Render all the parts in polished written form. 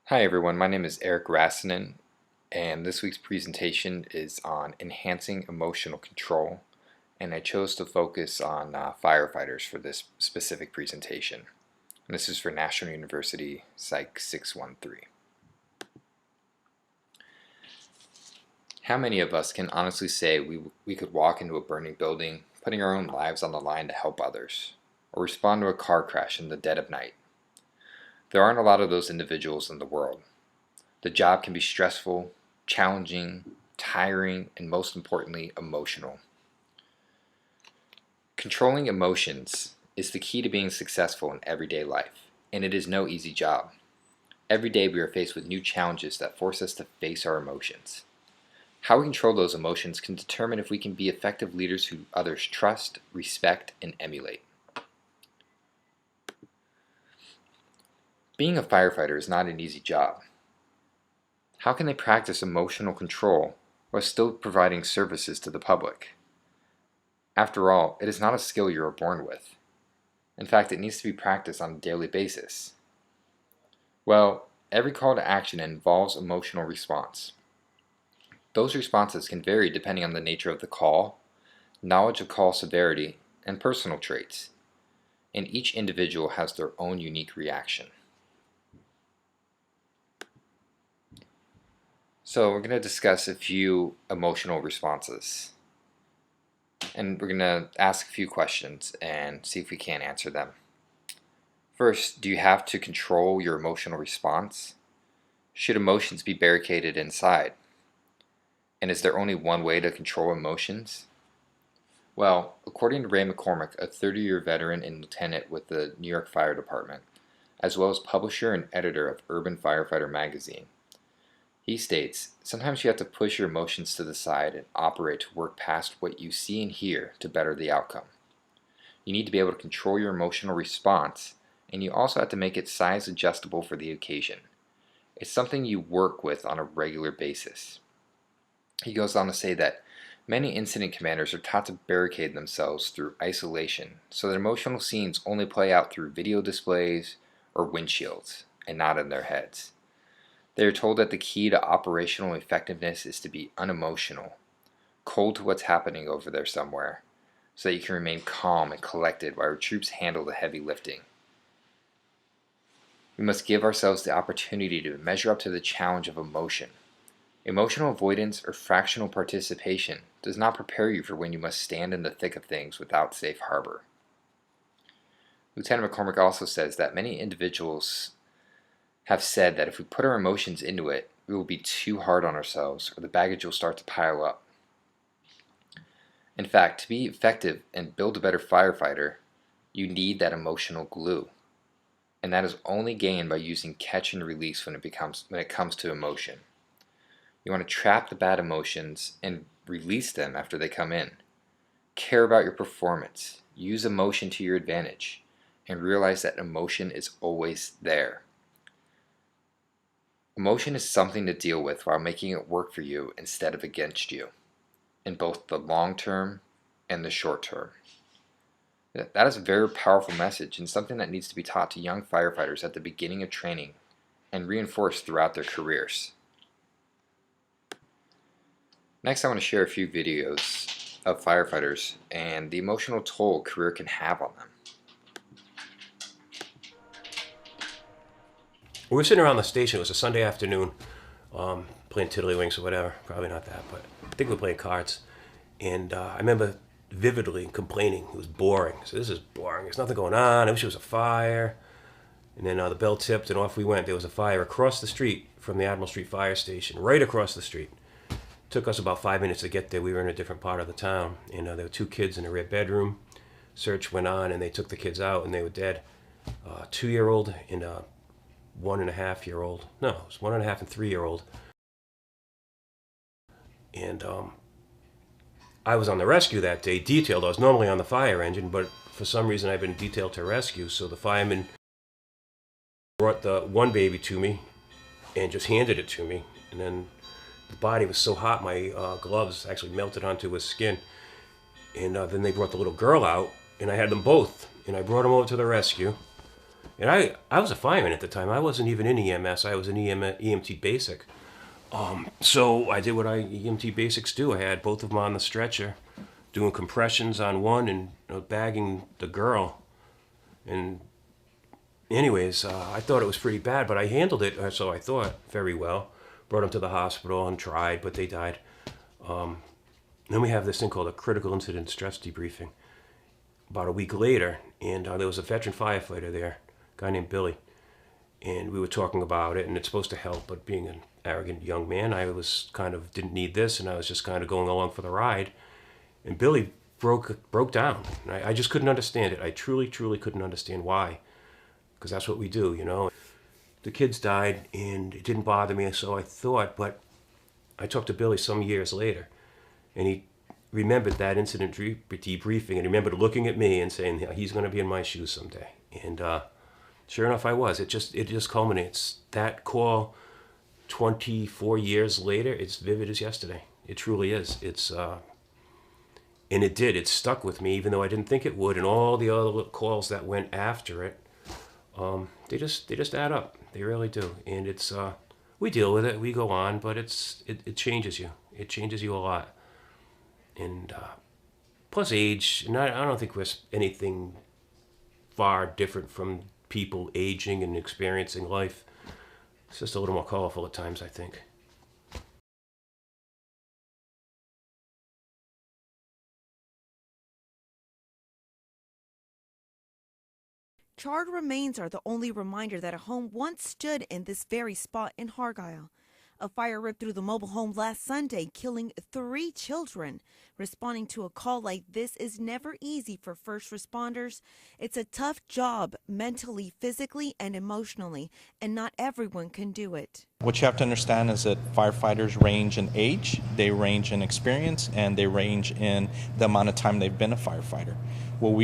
Hi everyone, my name is Eric Rassinen, and this week's presentation is on enhancing emotional control, and I chose to focus on firefighters for this specific presentation. And this is for National University Psych 613. How many of us can honestly say we could walk into a burning building, putting our own lives on the line to help others, or respond to a car crash in the dead of night? There aren't a lot of those individuals in the world. The job can be stressful, challenging, tiring, and most importantly, emotional. Controlling emotions is the key to being successful in everyday life, and it is no easy job. Every day we are faced with new challenges that force us to face our emotions. How we control those emotions can determine if we can be effective leaders who others trust, respect, and emulate. Being a firefighter is not an easy job. How can they practice emotional control while still providing services to the public? After all, it is not a skill you are born with. In fact, it needs to be practiced on a daily basis. Well, every call to action involves emotional response. Those responses can vary depending on the nature of the call, knowledge of call severity, and personal traits. And each individual has their own unique reaction. So we're going to discuss a few emotional responses. And we're going to ask a few questions and see if we can answer them. First, do you have to control your emotional response? Should emotions be barricaded inside? And is there only one way to control emotions? Well, according to Ray McCormick, a 30-year veteran and lieutenant with the New York Fire Department, as well as publisher and editor of Urban Firefighter magazine, he states, sometimes you have to push your emotions to the side and operate to work past what you see and hear to better the outcome. You need to be able to control your emotional response, and you also have to make it size adjustable for the occasion. It's something you work with on a regular basis. He goes on to say that many incident commanders are taught to barricade themselves through isolation, so that emotional scenes only play out through video displays or windshields, and not in their heads. They are told that the key to operational effectiveness is to be unemotional, cold to what's happening over there somewhere, so that you can remain calm and collected while our troops handle the heavy lifting. We must give ourselves the opportunity to measure up to the challenge of emotion. Emotional avoidance or fractional participation does not prepare you for when you must stand in the thick of things without safe harbor. Lieutenant McCormick also says that many individuals have said that if we put our emotions into it, we will be too hard on ourselves or the baggage will start to pile up. In fact, to be effective and build a better firefighter, you need that emotional glue. And that is only gained by using catch and release when it comes to emotion. You want to trap the bad emotions and release them after they come in. Care about your performance. Use emotion to your advantage. And realize that emotion is always there. Emotion is something to deal with while making it work for you instead of against you, in both the long term and the short term. That is a very powerful message and something that needs to be taught to young firefighters at the beginning of training and reinforced throughout their careers. Next, I want to share a few videos of firefighters and the emotional toll a career can have on them. We were sitting around the station. It was a Sunday afternoon, playing tiddlywinks or whatever. Probably not that, but I think we were playing cards. And I remember vividly complaining. It was boring. So this is boring. There's nothing going on. I wish it was a fire. And then the bell tipped and off we went. There was a fire across the street from the Admiral Street Fire Station, right across the street. It took us about 5 minutes to get there. We were in a different part of the town. And there were two kids in the rear bedroom. Search went on and they took the kids out and they were dead. 2-year-old and 1.5-year-old. No, it was 1.5 and 3-year-old. And I was on the rescue that day, detailed. I was normally on the fire engine, but for some reason I've been detailed to rescue. So the fireman brought the one baby to me and just handed it to me. And then the body was so hot, my gloves actually melted onto his skin. And then they brought the little girl out, and I had them both. And I brought them over to the rescue. And I was a fireman at the time. I wasn't even in EMS. I was an EMT basic. So I did what EMT basics do. I had both of them on the stretcher, doing compressions on one and bagging the girl. And anyways, I thought it was pretty bad, but I handled it, so I thought, very well. Brought them to the hospital and tried, but they died. Then we have this thing called a critical incident stress debriefing. About a week later, and there was a veteran firefighter there, a guy named Billy, and we were talking about it, and it's supposed to help, but being an arrogant young man, I was kind of didn't need this, and I was just kind of going along for the ride. And Billy broke down. And I just couldn't understand it. I truly couldn't understand why, because that's what we do, you know. The kids died, and it didn't bother me, so I thought. But I talked to Billy some years later, and he remembered that incident debriefing, and he remembered looking at me and saying, "Yeah, he's going to be in my shoes someday." And sure enough, I was. It just culminates. That call, 24 years later, it's vivid as yesterday. It truly is. And it did. It stuck with me, even though I didn't think it would. And all the other calls that went after it, they just add up. They really do. And it's we deal with it. We go on, but it changes you. It changes you a lot. And plus age. And I don't think we're anything far different from people aging and experiencing life. It's just a little more colorful at times, I think. Charred remains are the only reminder that a home once stood in this very spot in Hargyle. A fire ripped through the mobile home last Sunday, killing 3 children. Responding to a call like this is never easy for first responders. It's a tough job mentally, physically, and emotionally, and not everyone can do it. What you have to understand is that firefighters range in age, they range in experience, and they range in the amount of time they've been a firefighter. Well,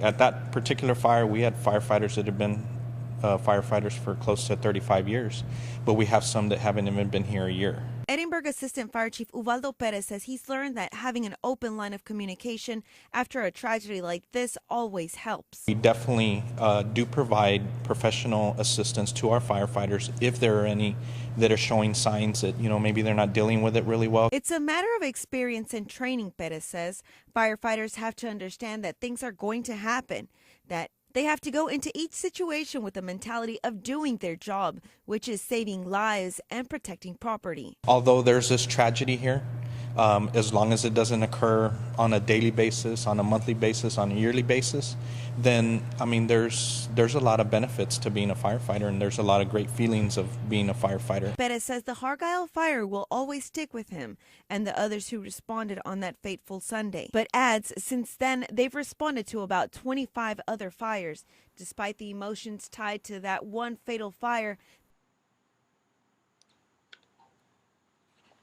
at that particular fire, we had firefighters that have been firefighters for close to 35 years, but we have some that haven't even been here a year. Edinburgh Assistant Fire Chief Ubaldo Perez says he's learned that having an open line of communication after a tragedy like this always helps. We definitely do provide professional assistance to our firefighters if there are any that are showing signs that, maybe they're not dealing with it really well. It's a matter of experience and training, Perez says. Firefighters have to understand that things are going to happen, that they have to go into each situation with the mentality of doing their job, which is saving lives and protecting property. Although there's this tragedy here, as long as it doesn't occur on a daily basis, on a monthly basis, on a yearly basis, then, there's a lot of benefits to being a firefighter, and there's a lot of great feelings of being a firefighter. Perez says the Hargyle fire will always stick with him and the others who responded on that fateful Sunday. But adds, since then, they've responded to about 25 other fires. Despite the emotions tied to that one fatal fire,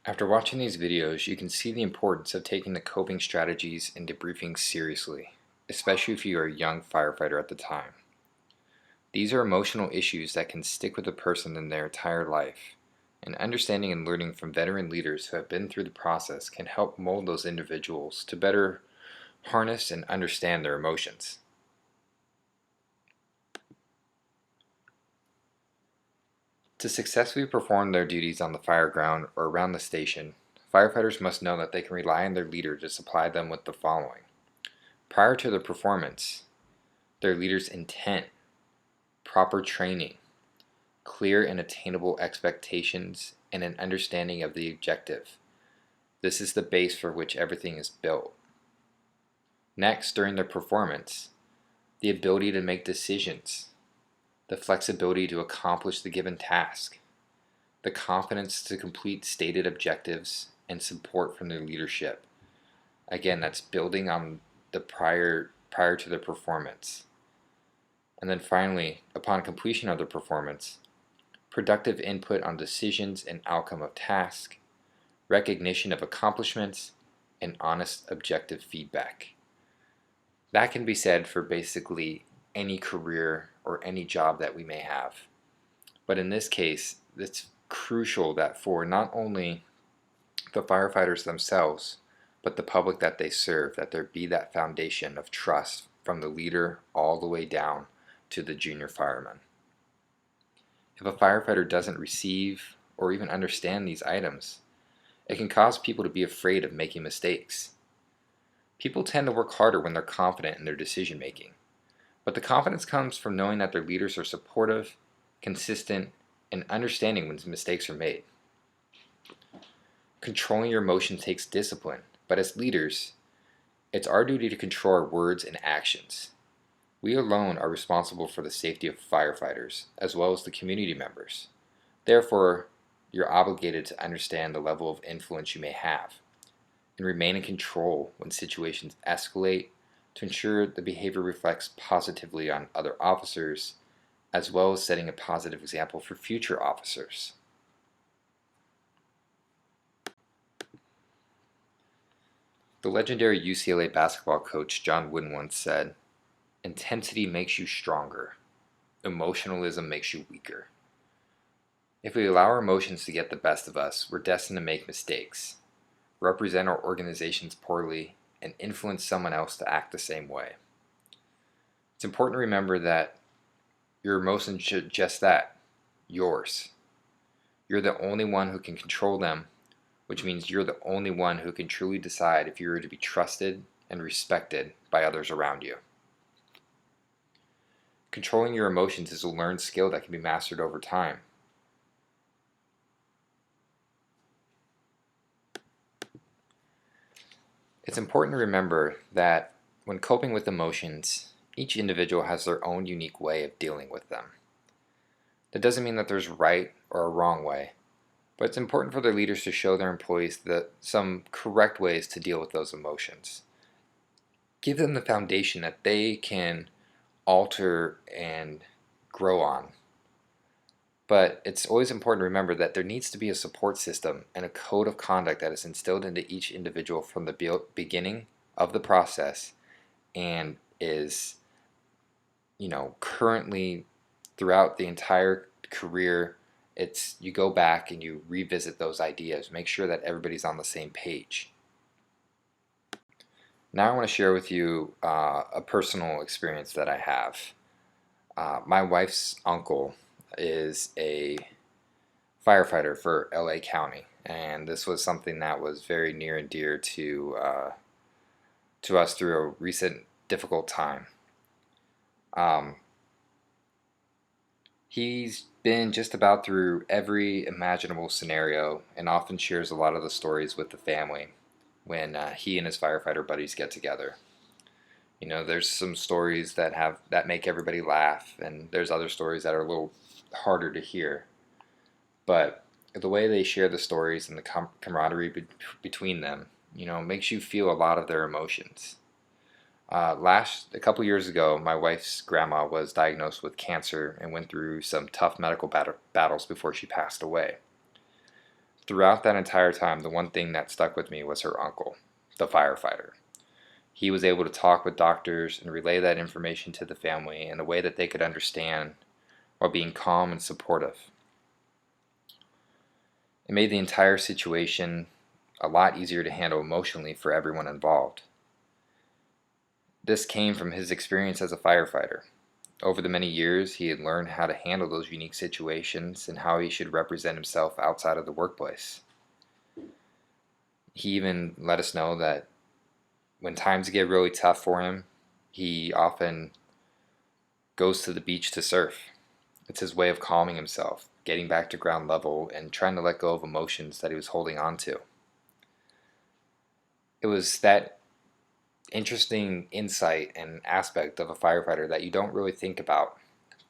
After watching these videos, you can see the importance of taking the coping strategies and debriefing seriously, especially if you are a young firefighter at the time. These are emotional issues that can stick with a person in their entire life, and understanding and learning from veteran leaders who have been through the process can help mold those individuals to better harness and understand their emotions. To successfully perform their duties on the fire ground or around the station, firefighters must know that they can rely on their leader to supply them with the following. Prior to their performance, their leader's intent, proper training, clear and attainable expectations, and an understanding of the objective. This is the base for which everything is built. Next, during their performance, the ability to make decisions, the flexibility to accomplish the given task, the confidence to complete stated objectives, and support from their leadership. Again, that's building on the prior to the performance. And then finally, upon completion of the performance, productive input on decisions and outcome of task, recognition of accomplishments, and honest objective feedback. That can be said for basically any career or any job that we may have. But in this case, it's crucial that for not only the firefighters themselves, but the public that they serve, that there be that foundation of trust from the leader all the way down to the junior fireman. If a firefighter doesn't receive or even understand these items, it can cause people to be afraid of making mistakes. People tend to work harder when they're confident in their decision making, but the confidence comes from knowing that their leaders are supportive, consistent, and understanding when mistakes are made. Controlling your emotions takes discipline, but as leaders, it's our duty to control our words and actions. We alone are responsible for the safety of firefighters, as well as the community members. Therefore, you're obligated to understand the level of influence you may have and remain in control when situations escalate to ensure the behavior reflects positively on other officers, as well as setting a positive example for future officers. The legendary UCLA basketball coach John Wooden once said, "Intensity makes you stronger. Emotionalism makes you weaker." If we allow our emotions to get the best of us, we're destined to make mistakes, represent our organizations poorly, and influence someone else to act the same way. It's important to remember that your emotions should just that, yours. You're the only one who can control them, which means you're the only one who can truly decide if you are to be trusted and respected by others around you. Controlling your emotions is a learned skill that can be mastered over time. It's important to remember that when coping with emotions, each individual has their own unique way of dealing with them. That doesn't mean that there's right or a wrong way, but it's important for their leaders to show their employees some correct ways to deal with those emotions. Give them the foundation that they can alter and grow on. But it's always important to remember that there needs to be a support system and a code of conduct that is instilled into each individual from the beginning of the process and is, currently throughout the entire career. You go back and you revisit those ideas, make sure that everybody's on the same page. Now I want to share with you a personal experience that I have. My wife's uncle is a firefighter for LA County, and this was something that was very near and dear to us through a recent difficult time. He's been just about through every imaginable scenario and often shares a lot of the stories with the family when he and his firefighter buddies get together. There's some stories that make everybody laugh, and there's other stories that are a little harder to hear. But the way they share the stories and the camaraderie between them, makes you feel a lot of their emotions. A couple years ago, my wife's grandma was diagnosed with cancer and went through some tough medical battles before she passed away. Throughout that entire time, the one thing that stuck with me was her uncle, the firefighter. He was able to talk with doctors and relay that information to the family in a way that they could understand while being calm and supportive. It made the entire situation a lot easier to handle emotionally for everyone involved. This came from his experience as a firefighter. Over the many years, he had learned how to handle those unique situations and how he should represent himself outside of the workplace. He even let us know that when times get really tough for him, he often goes to the beach to surf. It's his way of calming himself, getting back to ground level, and trying to let go of emotions that he was holding on to. It was that interesting insight and aspect of a firefighter that you don't really think about,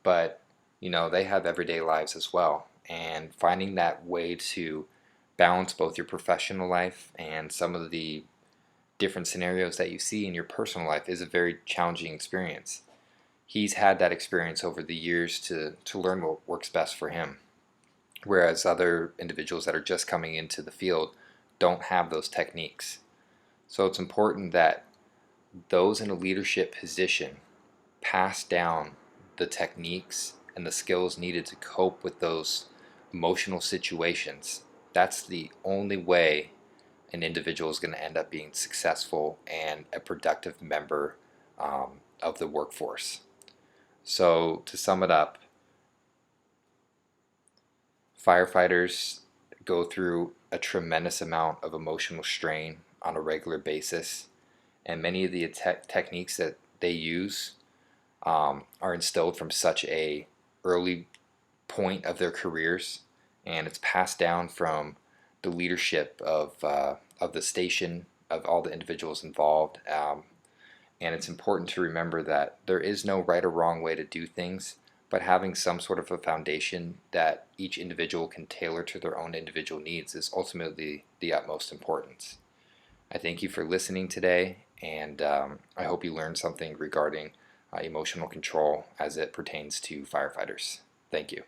but they have everyday lives as well, and finding that way to balance both your professional life and some of the different scenarios that you see in your personal life is a very challenging experience. He's had that experience over the years to learn what works best for him, whereas other individuals that are just coming into the field don't have those techniques. So it's important that those in a leadership position pass down the techniques and the skills needed to cope with those emotional situations. That's the only way an individual is going to end up being successful and a productive member of the workforce. So to sum it up, firefighters go through a tremendous amount of emotional strain on a regular basis, and many of the techniques that they use are instilled from such a early point of their careers, and it's passed down from the leadership of the station, of all the individuals involved. And it's important to remember that there is no right or wrong way to do things, but having some sort of a foundation that each individual can tailor to their own individual needs is ultimately the utmost importance. I thank you for listening today, and I hope you learned something regarding emotional control as it pertains to firefighters. Thank you.